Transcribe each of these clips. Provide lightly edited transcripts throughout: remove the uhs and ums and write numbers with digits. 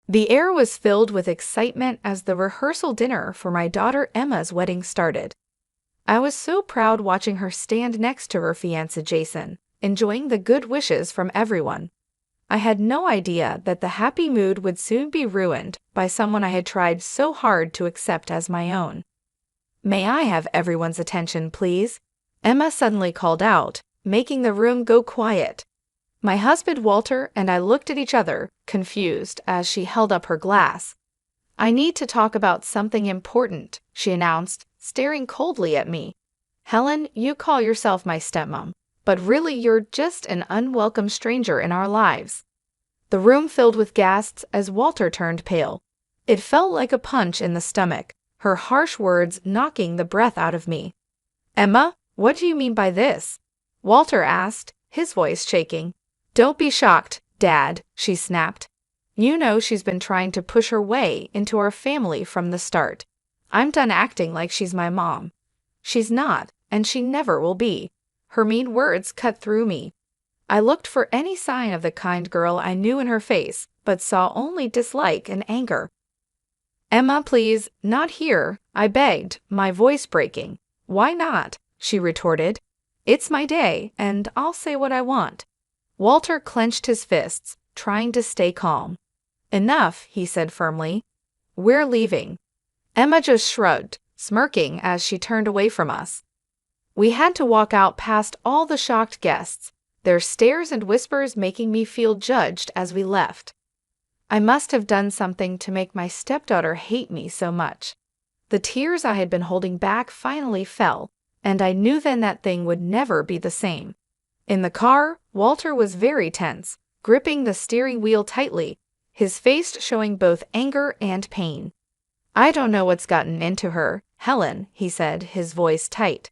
The air was filled with excitement as the rehearsal dinner for my daughter Emma's wedding started. I was so proud watching her stand next to her fiancé Jason, enjoying the good wishes from everyone. I had no idea that the happy mood would soon be ruined by someone I had tried so hard to accept as my own. "May I have everyone's attention, please?" Emma suddenly called out, making the room go quiet. My husband Walter and I looked at each other, confused, as she held up her glass. "I need to talk about something important," she announced, staring coldly at me. "Helen, you call yourself my stepmom, but really you're just an unwelcome stranger in our lives." The room filled with gasps as Walter turned pale. It felt like a punch in the stomach, her harsh words knocking the breath out of me. "Emma, what do you mean by this?" Walter asked, his voice shaking. "Don't be shocked, Dad," she snapped. "You know she's been trying to push her way into our family from the start. I'm done acting like she's my mom. She's not, and she never will be." Her mean words cut through me. I looked for any sign of the kind girl I knew in her face, but saw only dislike and anger. "Emma, please, not here," I begged, my voice breaking. "Why not?" she retorted. "It's my day, and I'll say what I want." Walter clenched his fists, trying to stay calm. "Enough," he said firmly. "We're leaving." Emma just shrugged, smirking as she turned away from us. We had to walk out past all the shocked guests, their stares and whispers making me feel judged as we left. I must have done something to make my stepdaughter hate me so much. The tears I had been holding back finally fell, and I knew then that thing would never be the same. In the car, Walter was very tense, gripping the steering wheel tightly, his face showing both anger and pain. "I don't know what's gotten into her, Helen," he said, his voice tight.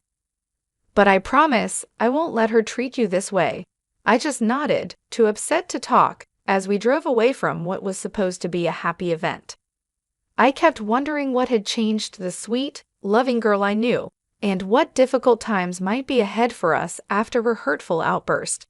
"But I promise I won't let her treat you this way." I just nodded, too upset to talk, as we drove away from what was supposed to be a happy event. I kept wondering what had changed the sweet, loving girl I knew, and what difficult times might be ahead for us after her hurtful outburst.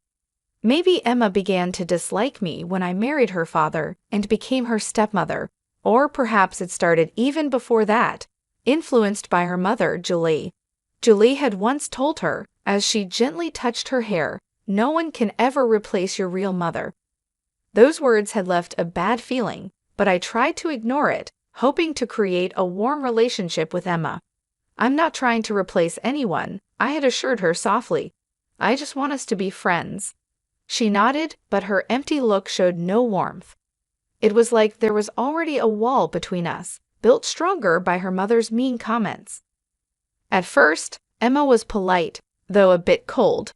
Maybe Emma began to dislike me when I married her father and became her stepmother, or perhaps it started even before that, influenced by her mother, Julie. Julie had once told her, as she gently touched her hair, "No one can ever replace your real mother." Those words had left a bad feeling, but I tried to ignore it, hoping to create a warm relationship with Emma. "I'm not trying to replace anyone," I had assured her softly. "I just want us to be friends." She nodded, but her empty look showed no warmth. It was like there was already a wall between us, built stronger by her mother's mean comments. At first, Emma was polite, though a bit cold.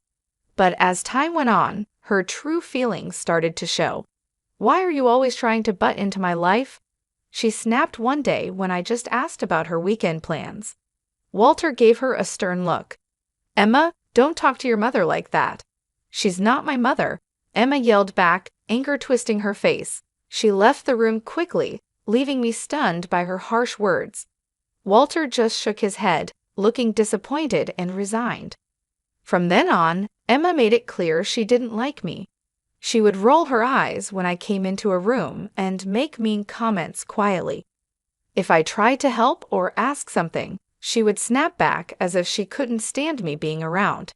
But as time went on, her true feelings started to show. "Why are you always trying to butt into my life?" she snapped one day when I just asked about her weekend plans. Walter gave her a stern look. "Emma, don't talk to your mother like that." "She's not my mother," Emma yelled back, anger twisting her face. She left the room quickly, leaving me stunned by her harsh words. Walter just shook his head, looking disappointed and resigned. From then on, Emma made it clear she didn't like me. She would roll her eyes when I came into a room and make mean comments quietly. If I tried to help or ask something, she would snap back as if she couldn't stand me being around.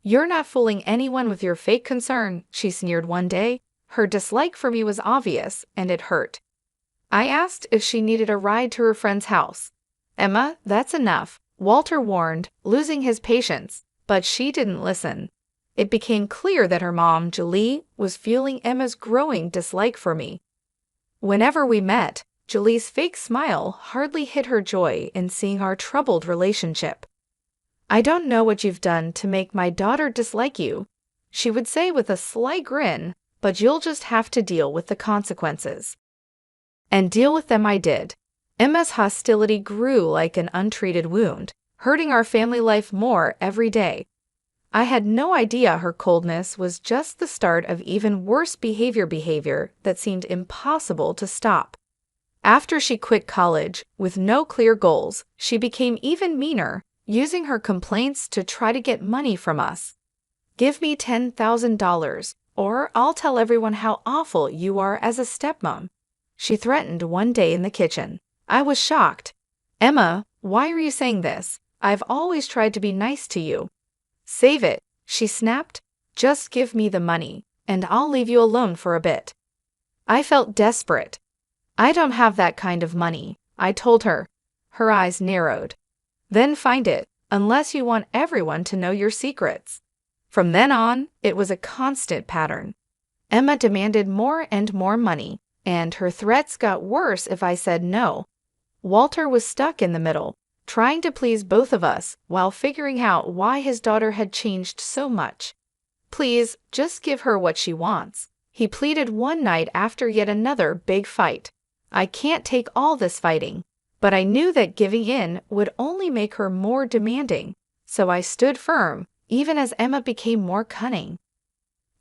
"You're not fooling anyone with your fake concern," she sneered one day. Her dislike for me was obvious, and it hurt. I asked if she needed a ride to her friend's house. "Emma, that's enough," Walter warned, losing his patience, but she didn't listen. It became clear that her mom, Julie, was fueling Emma's growing dislike for me. Whenever we met, Julie's fake smile hardly hid her joy in seeing our troubled relationship. "I don't know what you've done to make my daughter dislike you," she would say with a sly grin, "but you'll just have to deal with the consequences." And deal with them I did. Emma's hostility grew like an untreated wound, hurting our family life more every day. I had no idea her coldness was just the start of even worse behavior that seemed impossible to stop. After she quit college, with no clear goals, she became even meaner, using her complaints to try to get money from us. "Give me $10,000, or I'll tell everyone how awful you are as a stepmom," she threatened one day in the kitchen. I was shocked. Emma, why are you saying this? I've always tried to be nice to you. Save it, she snapped. Just give me the money, and I'll leave you alone for a bit. I felt desperate. I don't have that kind of money, I told her. Her eyes narrowed. Then find it, unless you want everyone to know your secrets. From then on, it was a constant pattern. Emma demanded more and more money, and her threats got worse if I said no. Walter was stuck in the middle, trying to please both of us while figuring out why his daughter had changed so much. Please, just give her what she wants, he pleaded one night after yet another big fight. I can't take all this fighting, but I knew that giving in would only make her more demanding, so I stood firm, even as Emma became more cunning.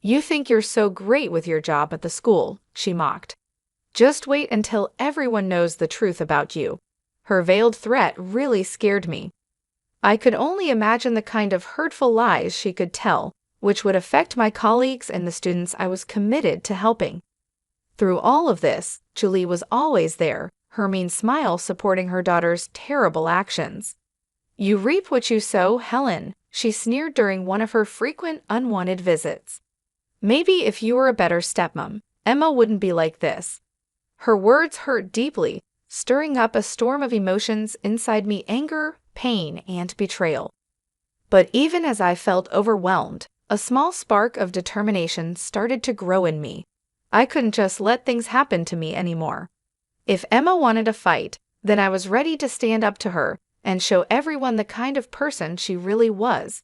You think you're so great with your job at the school, she mocked. Just wait until everyone knows the truth about you. Her veiled threat really scared me. I could only imagine the kind of hurtful lies she could tell, which would affect my colleagues and the students I was committed to helping. Through all of this, Julie was always there, her mean smile supporting her daughter's terrible actions. You reap what you sow, Helen, she sneered during one of her frequent unwanted visits. Maybe if you were a better stepmom, Emma wouldn't be like this. Her words hurt deeply, stirring up a storm of emotions inside me: anger, pain, and betrayal. But even as I felt overwhelmed, a small spark of determination started to grow in me. I couldn't just let things happen to me anymore. If Emma wanted a fight, then I was ready to stand up to her and show everyone the kind of person she really was.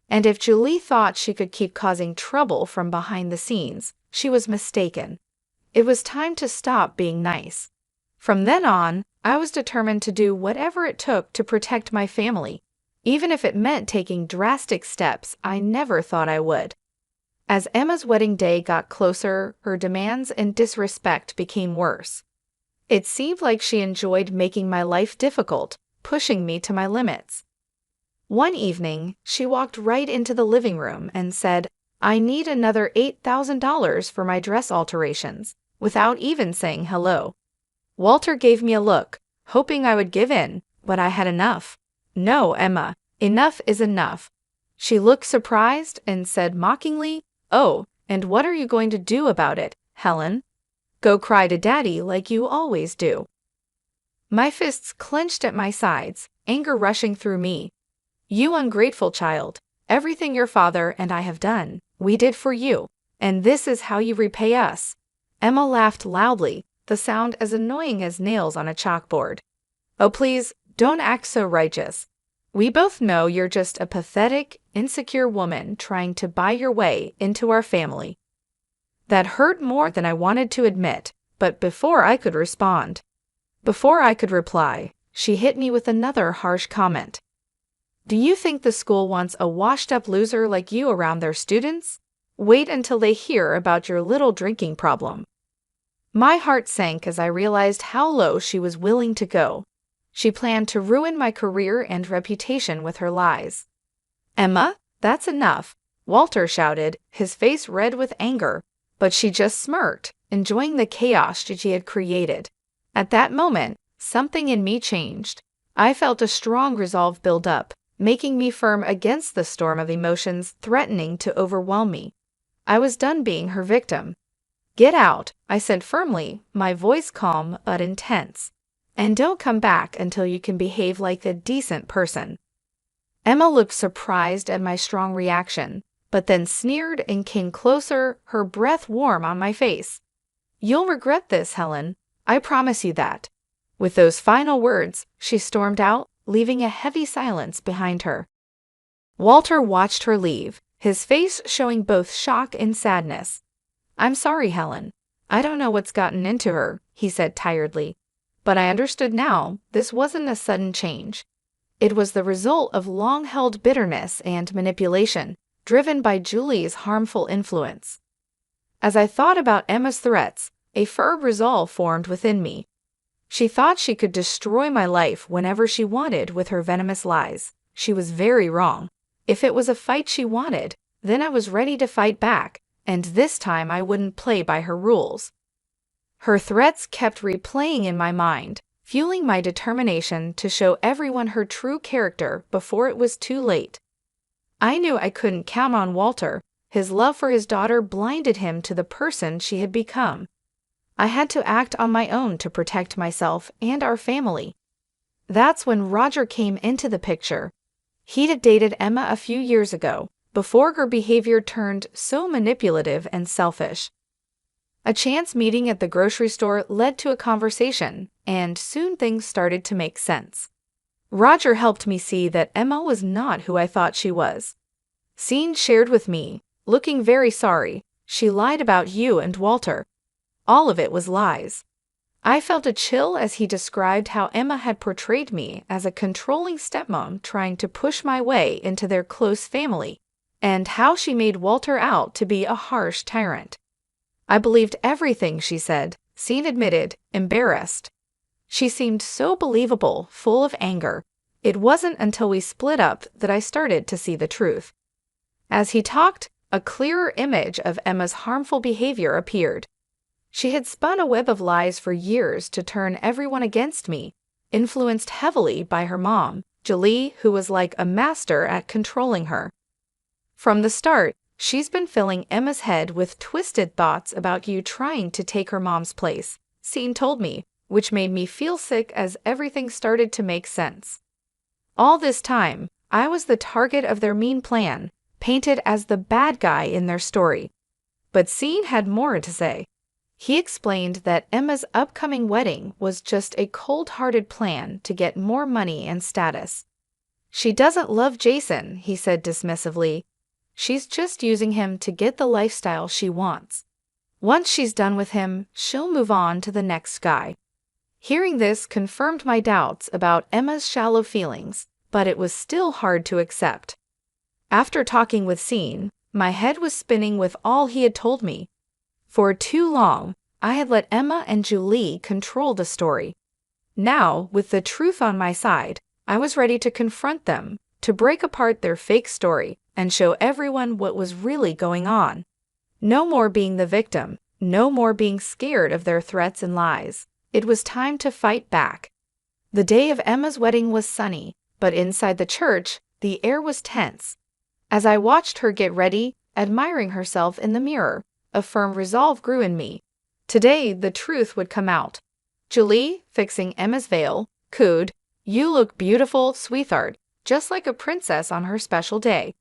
And if Julie thought she could keep causing trouble from behind the scenes, she was mistaken. It was time to stop being nice. From then on, I was determined to do whatever it took to protect my family, even if it meant taking drastic steps I never thought I would. As Emma's wedding day got closer, her demands and disrespect became worse. It seemed like she enjoyed making my life difficult, pushing me to my limits. One evening, she walked right into the living room and said, I need another $8,000 for my dress alterations, without even saying hello. Walter gave me a look, hoping I would give in, but I had enough. No, Emma, enough is enough. She looked surprised and said mockingly, Oh, and what are you going to do about it, Helen? Go cry to Daddy like you always do. My fists clenched at my sides, anger rushing through me. You ungrateful child, everything your father and I have done, we did for you, and this is how you repay us. Emma laughed loudly, the sound as annoying as nails on a chalkboard. Oh please, don't act so righteous. We both know you're just a pathetic, insecure woman trying to buy your way into our family. That hurt more than I wanted to admit, but before I could reply, she hit me with another harsh comment. Do you think the school wants a washed-up loser like you around their students? Wait until they hear about your little drinking problem. My heart sank as I realized how low she was willing to go. She planned to ruin my career and reputation with her lies. Emma, that's enough, Walter shouted, his face red with anger, but she just smirked, enjoying the chaos she had created. At that moment, something in me changed. I felt a strong resolve build up, making me firm against the storm of emotions threatening to overwhelm me. I was done being her victim. Get out, I said firmly, my voice calm but intense. And don't come back until you can behave like a decent person. Emma looked surprised at my strong reaction, but then sneered and came closer, her breath warm on my face. You'll regret this, Helen. I promise you that. With those final words, she stormed out, leaving a heavy silence behind her. Walter watched her leave, his face showing both shock and sadness. I'm sorry, Helen. I don't know what's gotten into her, he said tiredly. But I understood now, this wasn't a sudden change. It was the result of long-held bitterness and manipulation, driven by Julie's harmful influence. As I thought about Emma's threats, a firm resolve formed within me. She thought she could destroy my life whenever she wanted with her venomous lies. She was very wrong. If it was a fight she wanted, then I was ready to fight back, and this time I wouldn't play by her rules. Her threats kept replaying in my mind, fueling my determination to show everyone her true character before it was too late. I knew I couldn't count on Walter. His love for his daughter blinded him to the person she had become. I had to act on my own to protect myself and our family. That's when Roger came into the picture. He'd dated Emma a few years ago, before her behavior turned so manipulative and selfish. A chance meeting at the grocery store led to a conversation, and soon things started to make sense. Roger helped me see that Emma was not who I thought she was. Sean shared with me, looking very sorry, "She lied about you and Walter. All of it was lies." I felt a chill as he described how Emma had portrayed me as a controlling stepmom trying to push my way into their close family, and how she made Walter out to be a harsh tyrant. I believed everything she said, Sean admitted, embarrassed. She seemed so believable, full of anger. It wasn't until we split up that I started to see the truth. As he talked, a clearer image of Emma's harmful behavior appeared. She had spun a web of lies for years to turn everyone against me, influenced heavily by her mom, Julie, who was like a master at controlling her. From the start, she's been filling Emma's head with twisted thoughts about you trying to take her mom's place, Sean told me, which made me feel sick as everything started to make sense. All this time, I was the target of their mean plan, painted as the bad guy in their story. But Sean had more to say. He explained that Emma's upcoming wedding was just a cold-hearted plan to get more money and status. "She doesn't love Jason," he said dismissively. "She's just using him to get the lifestyle she wants. Once she's done with him, she'll move on to the next guy." Hearing this confirmed my doubts about Emma's shallow feelings, but it was still hard to accept. After talking with Sean, my head was spinning with all he had told me. For too long, I had let Emma and Julie control the story. Now, with the truth on my side, I was ready to confront them, to break apart their fake story, and show everyone what was really going on. No more being the victim, no more being scared of their threats and lies. It was time to fight back. The day of Emma's wedding was sunny, but inside the church, the air was tense. As I watched her get ready, admiring herself in the mirror, a firm resolve grew in me. Today, the truth would come out. Julie, fixing Emma's veil, cooed, "You look beautiful, sweetheart, just like a princess on her special day."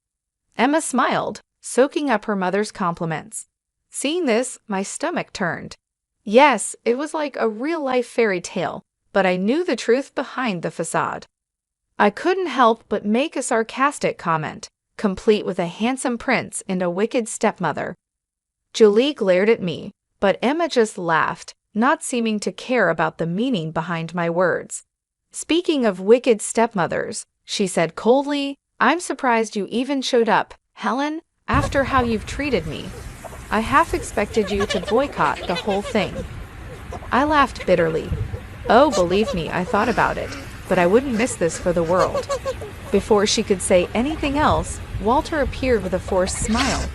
Emma smiled, soaking up her mother's compliments. Seeing this, my stomach turned. Yes, it was like a real-life fairy tale, but I knew the truth behind the facade. I couldn't help but make a sarcastic comment, complete with a handsome prince and a wicked stepmother. Julie glared at me, but Emma just laughed, not seeming to care about the meaning behind my words. "Speaking of wicked stepmothers," she said coldly, "I'm surprised you even showed up, Helen, after how you've treated me. I half expected you to boycott the whole thing." I laughed bitterly. "Oh, believe me, I thought about it, but I wouldn't miss this for the world." Before she could say anything else, Walter appeared with a forced smile.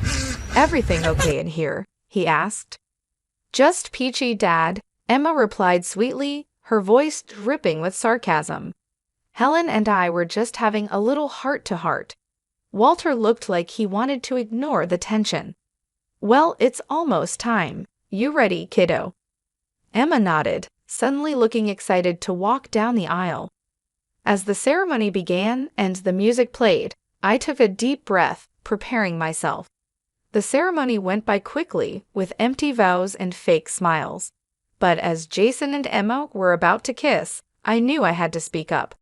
"Everything okay in here?" he asked. "Just peachy, Dad," Emma replied sweetly, her voice dripping with sarcasm. Helen and I were just having a little heart-to-heart. Walter looked like he wanted to ignore the tension. "Well, it's almost time. You ready, kiddo?" Emma nodded, suddenly looking excited to walk down the aisle. As the ceremony began and the music played, I took a deep breath, preparing myself. The ceremony went by quickly, with empty vows and fake smiles. But as Jason and Emma were about to kiss, I knew I had to speak up.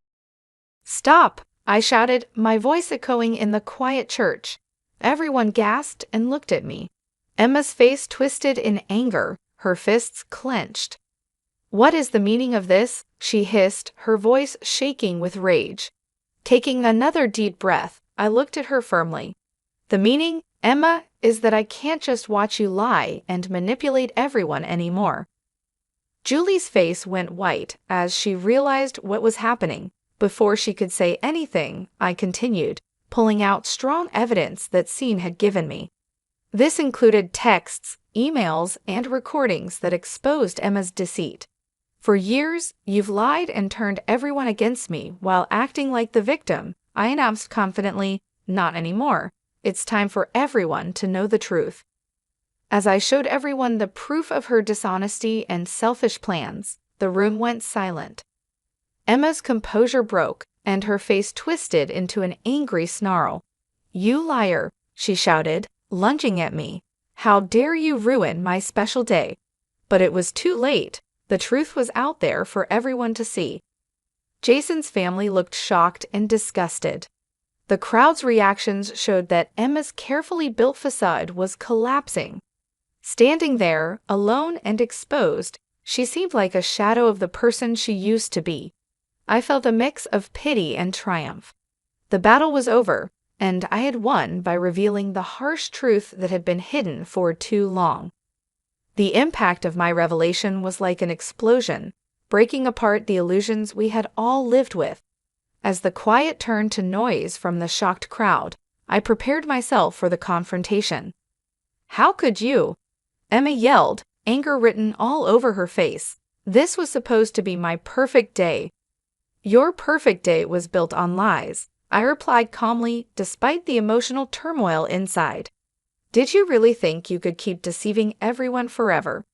"Stop!" I shouted, my voice echoing in the quiet church. Everyone gasped and looked at me. Emma's face twisted in anger, her fists clenched. "What is the meaning of this?" she hissed, her voice shaking with rage. Taking another deep breath, I looked at her firmly. "The meaning, Emma, is that I can't just watch you lie and manipulate everyone anymore." Julie's face went white as she realized what was happening. Before she could say anything, I continued, pulling out strong evidence that Sean had given me. This included texts, emails, and recordings that exposed Emma's deceit. For years, you've lied and turned everyone against me while acting like the victim, I announced confidently. Not anymore. It's time for everyone to know the truth. As I showed everyone the proof of her dishonesty and selfish plans, the room went silent. Emma's composure broke, and her face twisted into an angry snarl. "You liar," she shouted, lunging at me. "How dare you ruin my special day?" But it was too late. The truth was out there for everyone to see. Jason's family looked shocked and disgusted. The crowd's reactions showed that Emma's carefully built facade was collapsing. Standing there, alone and exposed, she seemed like a shadow of the person she used to be. I felt a mix of pity and triumph. The battle was over, and I had won by revealing the harsh truth that had been hidden for too long. The impact of my revelation was like an explosion, breaking apart the illusions we had all lived with. As the quiet turned to noise from the shocked crowd, I prepared myself for the confrontation. "How could you?" Emma yelled, anger written all over her face. "This was supposed to be my perfect day." "Your perfect day was built on lies," I replied calmly, despite the emotional turmoil inside. "Did you really think you could keep deceiving everyone forever?"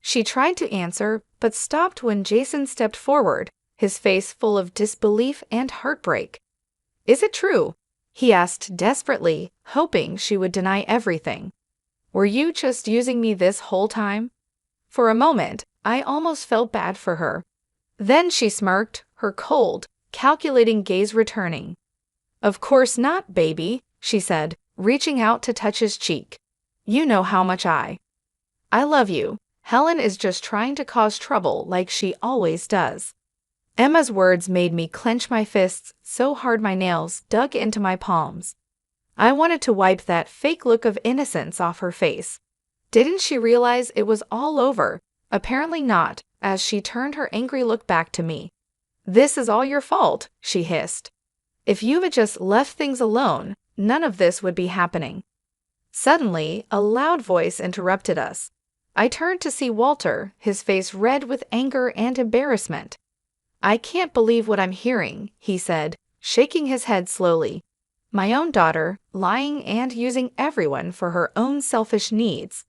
She tried to answer, but stopped when Jason stepped forward, his face full of disbelief and heartbreak. "Is it true?" he asked desperately, hoping she would deny everything. "Were you just using me this whole time?" For a moment, I almost felt bad for her. Then she smirked, her cold, calculating gaze returning. "Of course not, baby," she said, reaching out to touch his cheek. "You know how much I love you. Helen is just trying to cause trouble like she always does." Emma's words made me clench my fists so hard my nails dug into my palms. I wanted to wipe that fake look of innocence off her face. Didn't she realize it was all over? Apparently not, as she turned her angry look back to me. "This is all your fault," she hissed. "If you had just left things alone, none of this would be happening." Suddenly, a loud voice interrupted us. I turned to see Walter, his face red with anger and embarrassment. "I can't believe what I'm hearing," he said, shaking his head slowly. "My own daughter, lying and using everyone for her own selfish needs."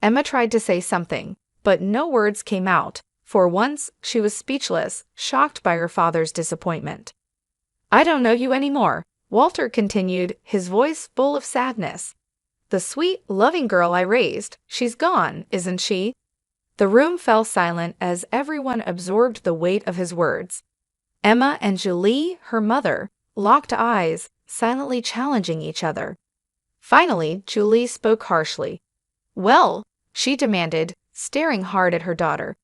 Emma tried to say something, but no words came out. For once, she was speechless, shocked by her father's disappointment. "I don't know you anymore," Walter continued, his voice full of sadness. "The sweet, loving girl I raised, she's gone, isn't she?" The room fell silent as everyone absorbed the weight of his words. Emma and Julie, her mother, locked eyes, silently challenging each other. Finally, Julie spoke harshly. "Well," she demanded, staring hard at her daughter,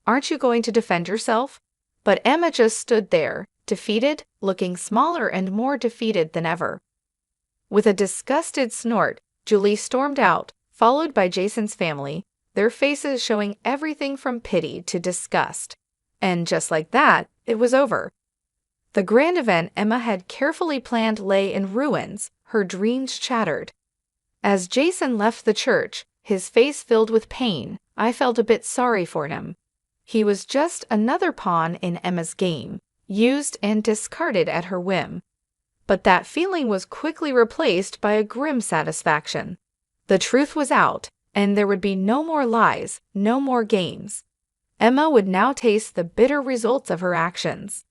"aren't you going to defend yourself?" But Emma just stood there, defeated, looking smaller and more defeated than ever. With a disgusted snort, Julie stormed out, followed by Jason's family, their faces showing everything from pity to disgust. And just like that, it was over. The grand event Emma had carefully planned lay in ruins, her dreams shattered. As Jason left the church, his face filled with pain, I felt a bit sorry for him. He was just another pawn in Emma's game, used and discarded at her whim. But that feeling was quickly replaced by a grim satisfaction. The truth was out, and there would be no more lies, no more games. Emma would now taste the bitter results of her actions.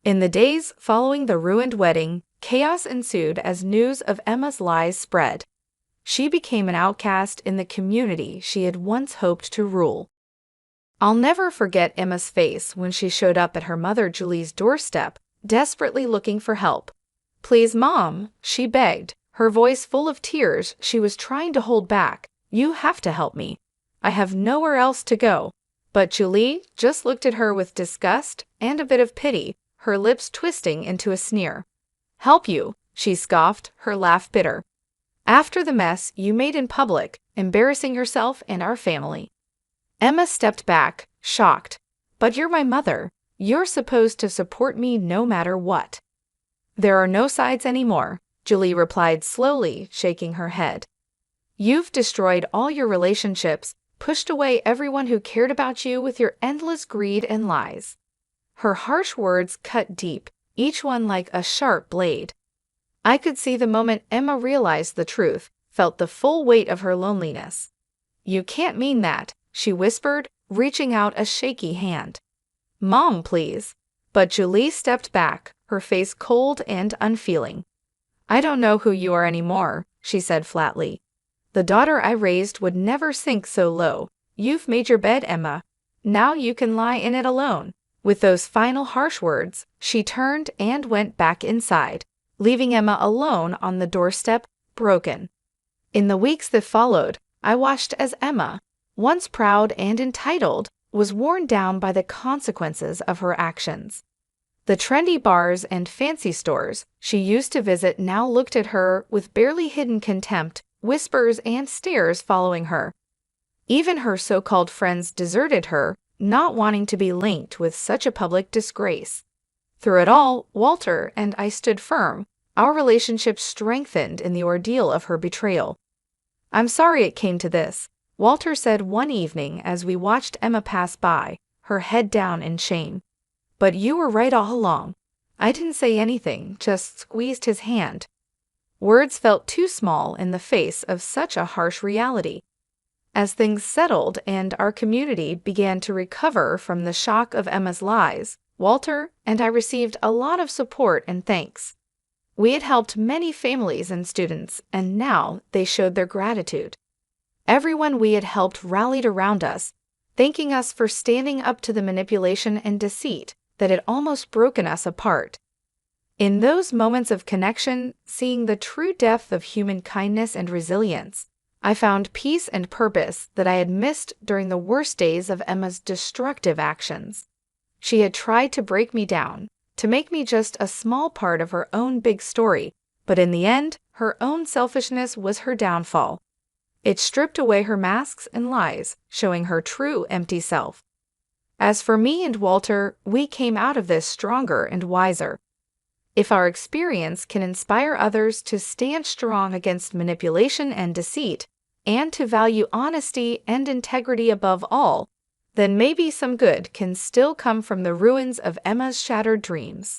In the days following the ruined wedding, chaos ensued as news of Emma's lies spread. She became an outcast in the community she had once hoped to rule. I'll never forget Emma's face when she showed up at her mother Julie's doorstep, desperately looking for help. "Please, Mom," she begged, her voice full of tears she was trying to hold back. "You have to help me. I have nowhere else to go." But Julie just looked at her with disgust and a bit of pity, her lips twisting into a sneer. "Help you?" she scoffed, her laugh bitter. "After the mess you made in public, embarrassing yourself and our family." Emma stepped back, shocked. "But you're my mother. You're supposed to support me no matter what." "There are no sides anymore," Julie replied slowly, shaking her head. You've destroyed all your relationships, pushed away everyone who cared about you with your endless greed and lies." Her harsh words cut deep, each one like a sharp blade. I could see the moment Emma realized the truth, felt the full weight of her loneliness. "You can't mean that," she whispered, reaching out a shaky hand. "Mom, please." But Julie stepped back, her face cold and unfeeling. "I don't know who you are anymore," she said flatly. "The daughter I raised would never sink so low. You've made your bed, Emma. Now you can lie in it alone." With those final harsh words, she turned and went back inside, leaving Emma alone on the doorstep, broken. In the weeks that followed, I watched as Emma, once proud and entitled, was worn down by the consequences of her actions. The trendy bars and fancy stores she used to visit now looked at her with barely hidden contempt, whispers and stares following her. Even her so-called friends deserted her, not wanting to be linked with such a public disgrace. Through it all, Walter and I stood firm, our relationship strengthened in the ordeal of her betrayal. "I'm sorry it came to this," Walter said one evening as we watched Emma pass by, her head down in shame. "But you were right all along." I didn't say anything, just squeezed his hand. Words felt too small in the face of such a harsh reality. As things settled and our community began to recover from the shock of Emma's lies, Walter and I received a lot of support and thanks. We had helped many families and students, and now they showed their gratitude. Everyone we had helped rallied around us, thanking us for standing up to the manipulation and deceit that had almost broken us apart. In those moments of connection, seeing the true depth of human kindness and resilience, I found peace and purpose that I had missed during the worst days of Emma's destructive actions. She had tried to break me down, to make me just a small part of her own big story, but in the end, her own selfishness was her downfall. It stripped away her masks and lies, showing her true empty self. As for me and Walter, we came out of this stronger and wiser. If our experience can inspire others to stand strong against manipulation and deceit, and to value honesty and integrity above all, then maybe some good can still come from the ruins of Emma's shattered dreams.